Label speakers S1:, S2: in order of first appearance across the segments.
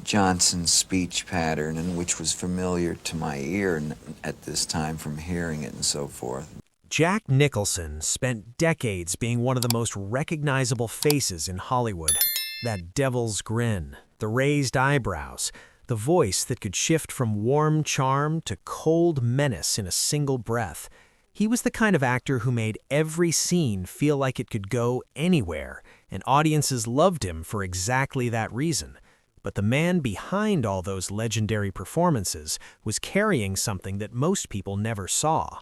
S1: Johnson's speech pattern, and which was familiar to my ear at this time from hearing it and so forth.
S2: Jack Nicholson spent decades being one of the most recognizable faces in Hollywood. That devil's grin, the raised eyebrows, the voice that could shift from warm charm to cold menace in a single breath. He was the kind of actor who made every scene feel like it could go anywhere, and audiences loved him for exactly that reason. But the man behind all those legendary performances was carrying something that most people never saw: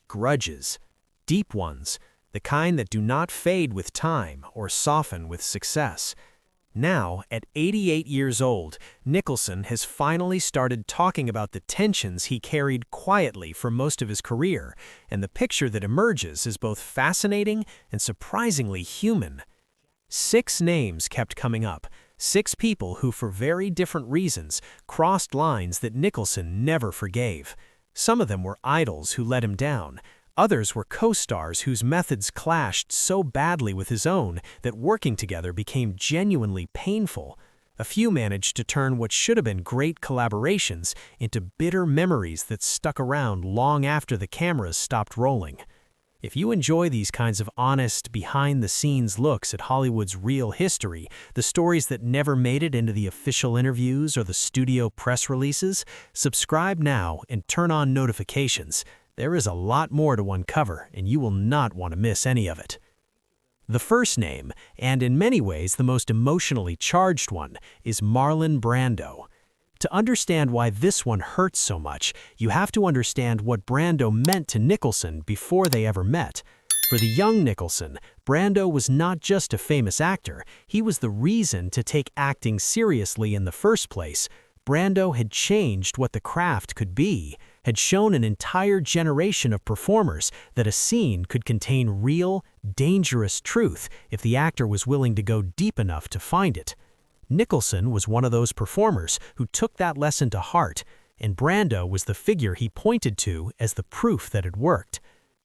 S2: grudges, deep ones, the kind that do not fade with time or soften with success. Now, at 88 years old, Nicholson has finally started talking about the tensions he carried quietly for most of his career, and the picture that emerges is both fascinating and surprisingly human. 6 names kept coming up, 6 people who, for very different reasons, crossed lines that Nicholson never forgave. Some of them were idols who let him down. Others were co-stars whose methods clashed so badly with his own that working together became genuinely painful. A few managed to turn what should have been great collaborations into bitter memories that stuck around long after the cameras stopped rolling. If you enjoy these kinds of honest, behind-the-scenes looks at Hollywood's real history, the stories that never made it into the official interviews or the studio press releases, subscribe now and turn on notifications. There is a lot more to uncover, and you will not want to miss any of it. The first name, and in many ways the most emotionally charged one, is Marlon Brando. To understand why this one hurts so much, you have to understand what Brando meant to Nicholson before they ever met. For the young Nicholson, Brando was not just a famous actor, he was the reason to take acting seriously in the first place. Brando had changed what the craft could be, had shown an entire generation of performers that a scene could contain real, dangerous truth if the actor was willing to go deep enough to find it. Nicholson was one of those performers who took that lesson to heart, and Brando was the figure he pointed to as the proof that it worked.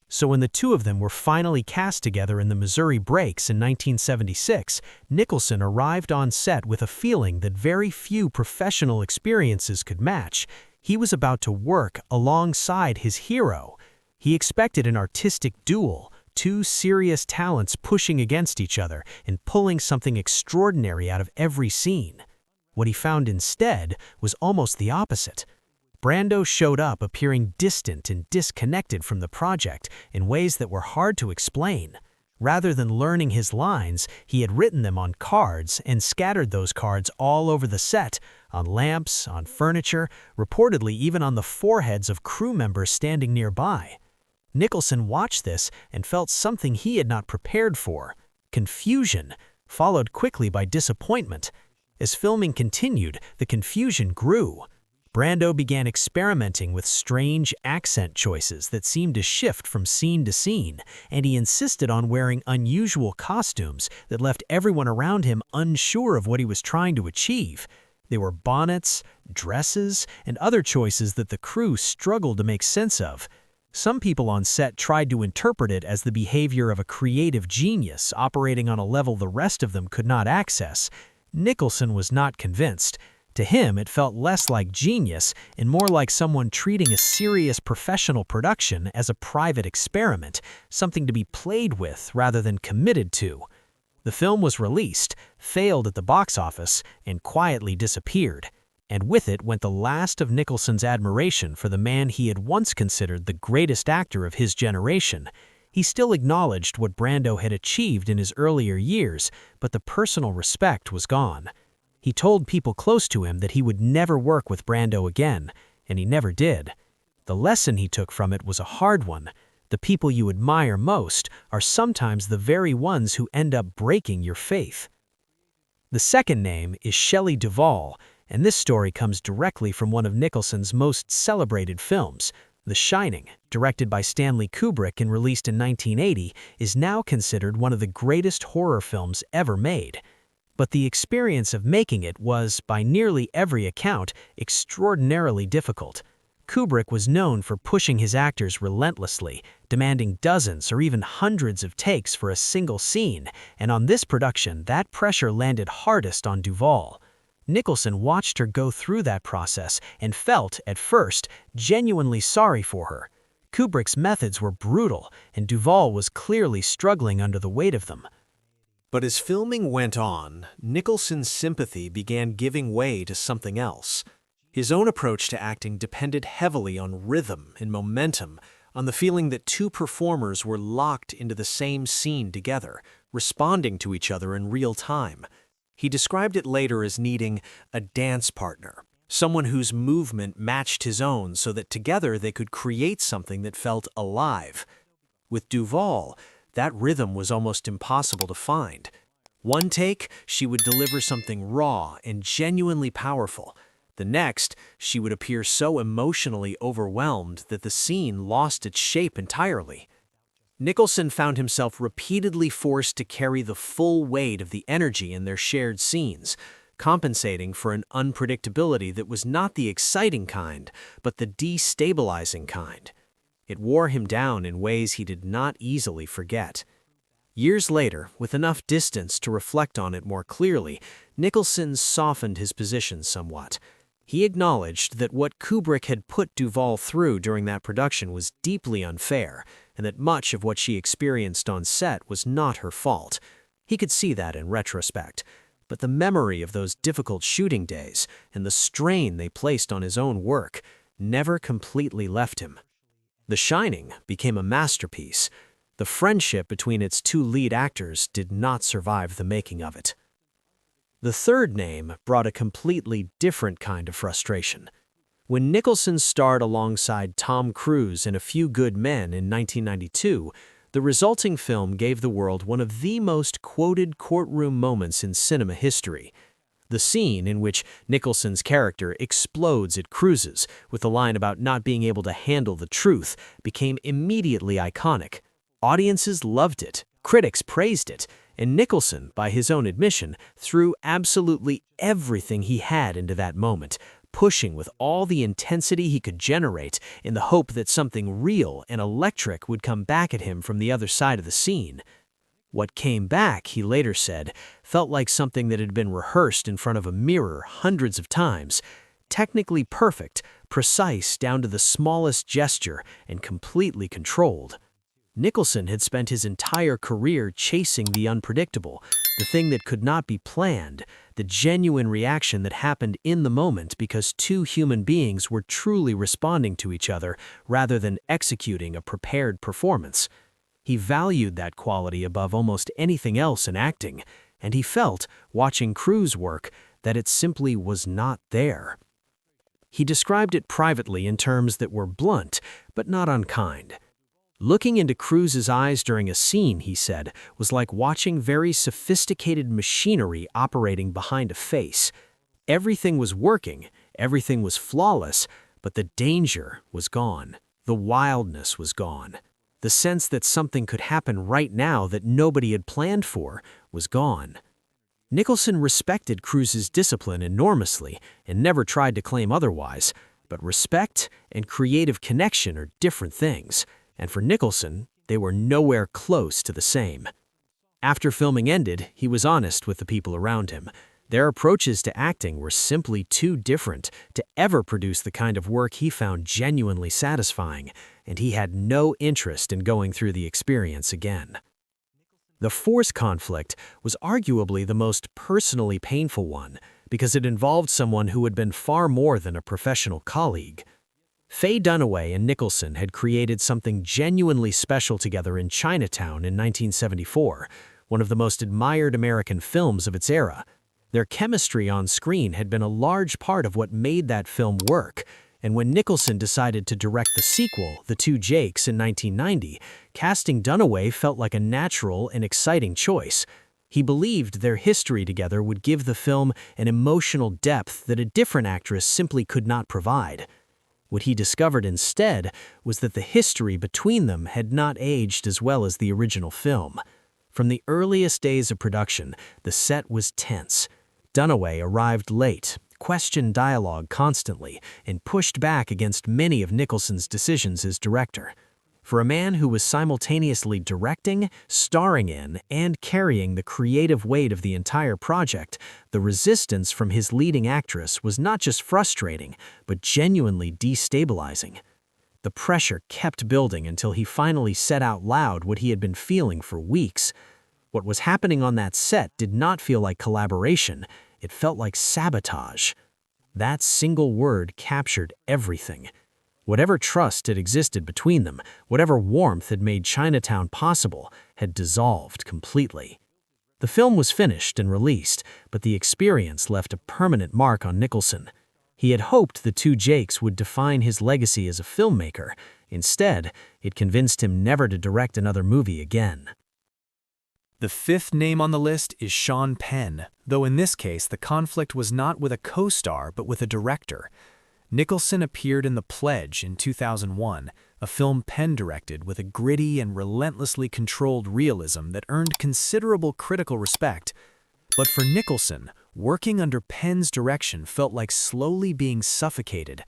S2: So when the two of them were finally cast together in the Missouri Breaks in 1976, Nicholson arrived on set with a feeling that very few professional experiences could match. He was about to work alongside his hero. He expected an artistic duel, 2 serious talents pushing against each other and pulling something extraordinary out of every scene. What he found instead was almost the opposite. Brando showed up appearing distant and disconnected from the project in ways that were hard to explain. Rather than learning his lines, he had written them on cards and scattered those cards all over the set, on lamps, on furniture, reportedly even on the foreheads of crew members standing nearby. Nicholson watched this and felt something he had not prepared for: confusion, followed quickly by disappointment. As filming continued, the confusion grew. Brando began experimenting with strange accent choices that seemed to shift from scene to scene, and he insisted on wearing unusual costumes that left everyone around him unsure of what he was trying to achieve. They were bonnets, dresses, and other choices that the crew struggled to make sense of. Some people on set tried to interpret it as the behavior of a creative genius operating on a level the rest of them could not access. Nicholson was not convinced. To him, it felt less like genius and more like someone treating a serious professional production as a private experiment, something to be played with rather than committed to. The film was released, failed at the box office, and quietly disappeared. And with it went the last of Nicholson's admiration for the man he had once considered the greatest actor of his generation. He still acknowledged what Brando had achieved in his earlier years, but the personal respect was gone. He told people close to him that he would never work with Brando again, and he never did. The lesson he took from it was a hard one. The people you admire most are sometimes the very ones who end up breaking your faith. The second name is Shelley Duvall, and this story comes directly from one of Nicholson's most celebrated films. The Shining, directed by Stanley Kubrick and released in 1980, is now considered one of the greatest horror films ever made. But the experience of making it was, by nearly every account, extraordinarily difficult. Kubrick was known for pushing his actors relentlessly, demanding dozens or even hundreds of takes for a single scene, and on this production, that pressure landed hardest on Duvall. Nicholson watched her go through that process and felt, at first, genuinely sorry for her. Kubrick's methods were brutal, and Duvall was clearly struggling under the weight of them. But as filming went on, Nicholson's sympathy began giving way to something else. His own approach to acting depended heavily on rhythm and momentum, on the feeling that two performers were locked into the same scene together, responding to each other in real time. He described it later as needing a dance partner, someone whose movement matched his own so that together they could create something that felt alive. With Duvall, that rhythm was almost impossible to find. One take, she would deliver something raw and genuinely powerful. The next, she would appear so emotionally overwhelmed that the scene lost its shape entirely. Nicholson found himself repeatedly forced to carry the full weight of the energy in their shared scenes, compensating for an unpredictability that was not the exciting kind, but the destabilizing kind. It wore him down in ways he did not easily forget. Years later, with enough distance to reflect on it more clearly, Nicholson softened his position somewhat. He acknowledged that what Kubrick had put Duvall through during that production was deeply unfair, and that much of what she experienced on set was not her fault. He could see that in retrospect, but the memory of those difficult shooting days and the strain they placed on his own work never completely left him. The Shining became a masterpiece. The friendship between its two lead actors did not survive the making of it. The third name brought a completely different kind of frustration. When Nicholson starred alongside Tom Cruise in A Few Good Men in 1992, the resulting film gave the world one of the most quoted courtroom moments in cinema history. The scene in which Nicholson's character explodes at Cruise's with the line about not being able to handle the truth became immediately iconic. Audiences loved it, critics praised it, and Nicholson, by his own admission, threw absolutely everything he had into that moment, pushing with all the intensity he could generate in the hope that something real and electric would come back at him from the other side of the scene. What came back, he later said, felt like something that had been rehearsed in front of a mirror hundreds of times, technically perfect, precise down to the smallest gesture, and completely controlled. Nicholson had spent his entire career chasing the unpredictable, the thing that could not be planned, the genuine reaction that happened in the moment because two human beings were truly responding to each other rather than executing a prepared performance. He valued that quality above almost anything else in acting, and he felt, watching Cruise work, that it simply was not there. He described it privately in terms that were blunt, but not unkind. Looking into Cruise's eyes during a scene, he said, was like watching very sophisticated machinery operating behind a face. Everything was working, everything was flawless, but the danger was gone. The wildness was gone. The sense that something could happen right now that nobody had planned for was gone. Nicholson respected Cruise's discipline enormously and never tried to claim otherwise, but respect and creative connection are different things. And for Nicholson, they were nowhere close to the same. After filming ended, he was honest with the people around him. Their approaches to acting were simply too different to ever produce the kind of work he found genuinely satisfying, and he had no interest in going through the experience again. The Force conflict was arguably the most personally painful one because it involved someone who had been far more than a professional colleague. Faye Dunaway and Nicholson had created something genuinely special together in Chinatown in 1974, one of the most admired American films of its era. Their chemistry on screen had been a large part of what made that film work, and when Nicholson decided to direct the sequel, The Two Jakes, in 1990, casting Dunaway felt like a natural and exciting choice. He believed their history together would give the film an emotional depth that a different actress simply could not provide. What he discovered instead was that the history between them had not aged as well as the original film. From the earliest days of production, the set was tense. Dunaway arrived late, questioned dialogue constantly, and pushed back against many of Nicholson's decisions as director. For a man who was simultaneously directing, starring in, and carrying the creative weight of the entire project, the resistance from his leading actress was not just frustrating, but genuinely destabilizing. The pressure kept building until he finally said out loud what he had been feeling for weeks. What was happening on that set did not feel like collaboration, it felt like sabotage. That single word captured everything. Whatever trust had existed between them, whatever warmth had made Chinatown possible, had dissolved completely. The film was finished and released, but the experience left a permanent mark on Nicholson. He had hoped the two Jakes would define his legacy as a filmmaker. Instead, it convinced him never to direct another movie again.
S3: The fifth name on the list is Sean Penn, though in this case the conflict was not with a co-star but with a director. Nicholson appeared in The Pledge in 2001, a film Penn directed with a gritty and relentlessly controlled realism that earned considerable critical respect. But for Nicholson, working under Penn's direction felt like slowly being suffocated.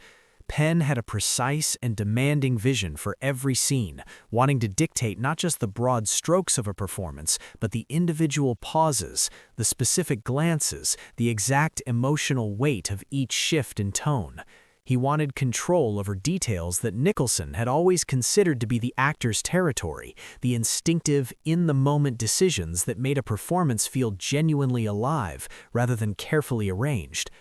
S3: Penn had a precise and demanding vision for every scene, wanting to dictate not just the broad strokes of a performance, but the individual pauses, the specific glances, the exact emotional weight of each shift in tone. He wanted control over details that Nicholson had always considered to be the actor's territory, the instinctive, in-the-moment decisions that made a performance feel genuinely alive rather than carefully arranged.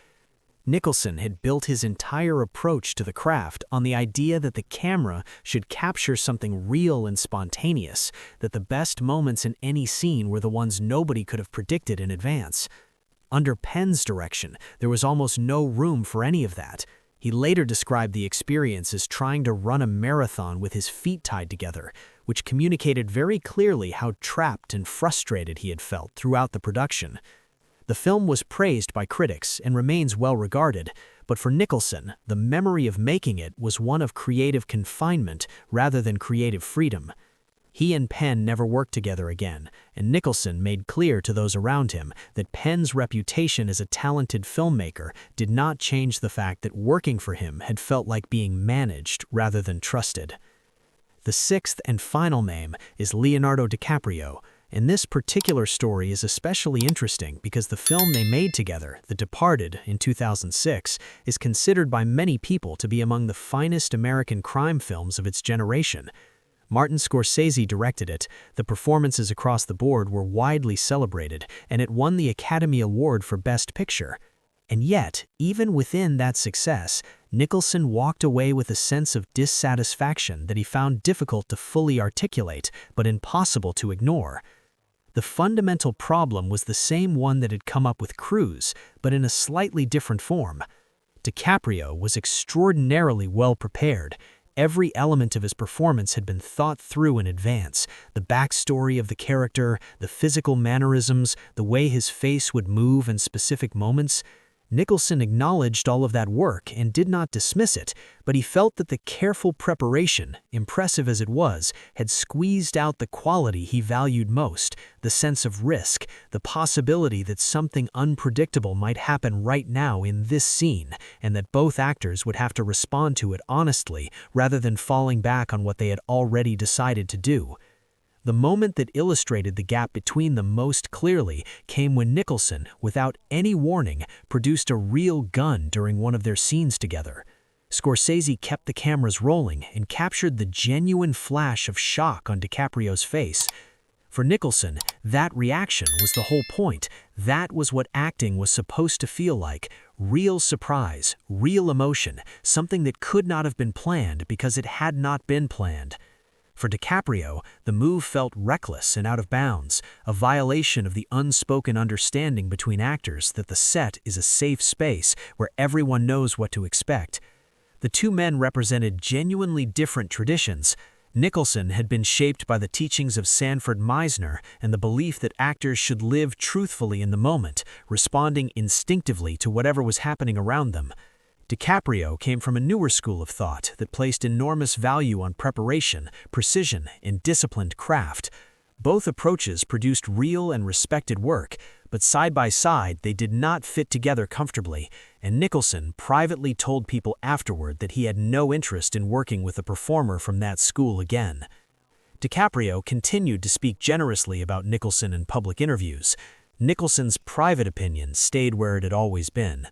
S3: Nicholson had built his entire approach to the craft on the idea that the camera should capture something real and spontaneous, that the best moments in any scene were the ones nobody could have predicted in advance. Under Penn's direction, there was almost no room for any of that. He later described the experience as trying to run a marathon with his feet tied together, which communicated very clearly how trapped and frustrated he had felt throughout the production. The film was praised by critics and remains well regarded, but for Nicholson, the memory of making it was one of creative confinement rather than creative freedom. He and Penn never worked together again, and Nicholson made clear to those around him that Penn's reputation as a talented filmmaker did not change the fact that working for him had felt like being managed rather than trusted. The sixth and final name is Leonardo DiCaprio, and this particular story is especially interesting because the film they made together, The Departed, in 2006, is considered by many people to be among the finest American crime films of its generation. Martin Scorsese directed it, the performances across the board were widely celebrated, and it won the Academy Award for Best Picture. And yet, even within that success, Nicholson walked away with a sense of dissatisfaction that he found difficult to fully articulate, but impossible to ignore. The fundamental problem was the same one that had come up with Cruise, but in a slightly different form. DiCaprio was extraordinarily well prepared. Every element of his performance had been thought through in advance. The backstory of the character, the physical mannerisms, the way his face would move in specific moments. Nicholson acknowledged all of that work and did not dismiss it, but he felt that the careful preparation, impressive as it was, had squeezed out the quality he valued most, the sense of risk, the possibility that something unpredictable might happen right now in this scene, and that both actors would have to respond to it honestly rather than falling back on what they had already decided to do. The moment that illustrated the gap between them most clearly came when Nicholson, without any warning, produced a real gun during one of their scenes together. Scorsese kept the cameras rolling and captured the genuine flash of shock on DiCaprio's face. For Nicholson, that reaction was the whole point. That was what acting was supposed to feel like. Real surprise, real emotion, something that could not have been planned because it had not been planned. For DiCaprio, the move felt reckless and out of bounds, a violation of the unspoken understanding between actors that the set is a safe space where everyone knows what to expect. The two men represented genuinely different traditions. Nicholson had been shaped by the teachings of Sanford Meisner and the belief that actors should live truthfully in the moment, responding instinctively to whatever was happening around them. DiCaprio came from a newer school of thought that placed enormous value on preparation, precision, and disciplined craft. Both approaches produced real and respected work, but side by side they did not fit together comfortably,
S2: and Nicholson privately told people afterward that he had no interest in working with a performer from that school again. DiCaprio continued to speak generously about Nicholson in public interviews. Nicholson's private opinion stayed where it had always been.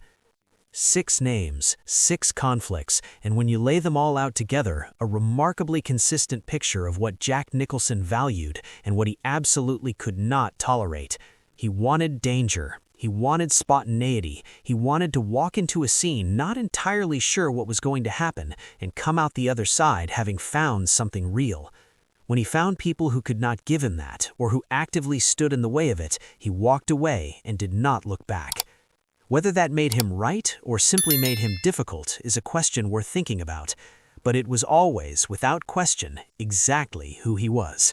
S2: 6 names, 6 conflicts, and when you lay them all out together, a remarkably consistent picture of what Jack Nicholson valued and what he absolutely could not tolerate. He wanted danger. He wanted spontaneity. He wanted to walk into a scene not entirely sure what was going to happen and come out the other side having found something real. When he found people who could not give him that, or who actively stood in the way of it, he walked away and did not look back. Whether that made him right or simply made him difficult is a question worth thinking about, but it was always, without question, exactly who he was.